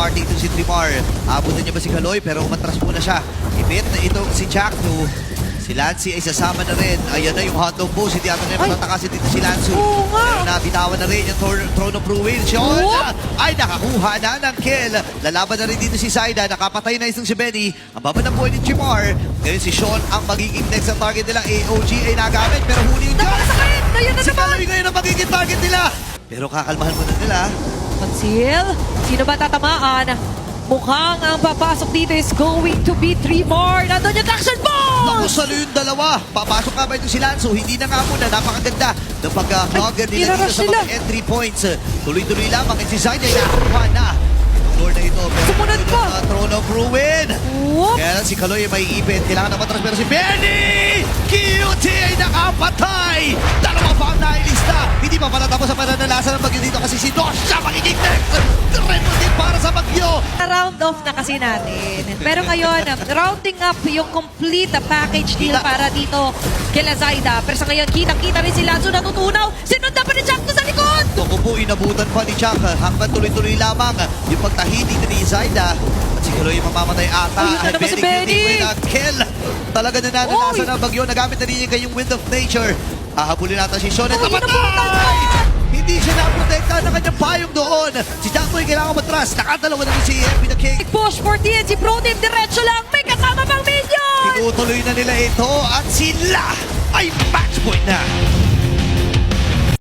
party ito si Trimar. Abutan niya ba si Kaloy pero umatras muna siya. Ibit na itong si Jackno. Si Lancy ay sasama na rin. Ayan na yung hotdog boss. Hindi ata na matatakasin dito si Lancy. Oo nga. Pero nabitawan na rin yung Throne of Ruin. Sean ay nakakuha na ng kill. Lalaban na rin dito si Zaida. Nakapatay na isang si Benny. Ang baba ng buhay ni Jimar. Ngayon si Sean ang magiging next ang target nila. AOG ay nagamit pero huli yung John. Napakasakit! Ayun na Si naman! Kaloy ngayon ang magiging target nila. Pero kakalmahan muna nila. Conceal. Sino ba tatamaan? Mukhang ang papasok dito is going to be 3 more. Nandun yung action ball! Naku, salo yung dalawa. Papasok ka ba ito si Lanzo? Hindi na nga muna. Napakaganda ng pag-hugger nila dito sa mga entry points. Tuloy-tuloy lamang. At si Zaida ay nakakuha na. Itong Lord na ito. Pero Sumunod ito pa. ang Throne of Ruin. Whoop! Kaya si Kaloy ay may ipit. Kailangan na matras. Pero si Benny! Cutie ay nakapatay! Dalawa pa ang nailista. Hindi pa pala tapos ang pananalasan ng bagyo dito kasi si Dosh siya magiging next. Triple din para sa bagyo. Round off na kasi natin. Pero ngayon, rounding up yung complete package deal para dito kila Zaida. Pero sa ngayon, kitang-kita rin si Lanzo natutunaw. Sinundan pa ni Jack sa likod! Toko po, inabutan pa ni Chuck. Hanggang tuloy-tuloy lamang yung pagtahidi ni Zaida. At si Kaloy mamamatay ata. Ayun na naman si Benny. With a kill. Talaga nananalasan ng bagyo. Nagamit na rin niya yung Wind of Nature. Hahabulin natin si Sean. Namatay! Hindi siya naprotekta ng kanyang payong doon. Si Jackboy kailangan matras. Nakadalawa na rin si Epi the King. Push for TNC Pro Team. Diretso lang. May kasama pang minion! Tinutuloy na nila ito at sila ay match point na.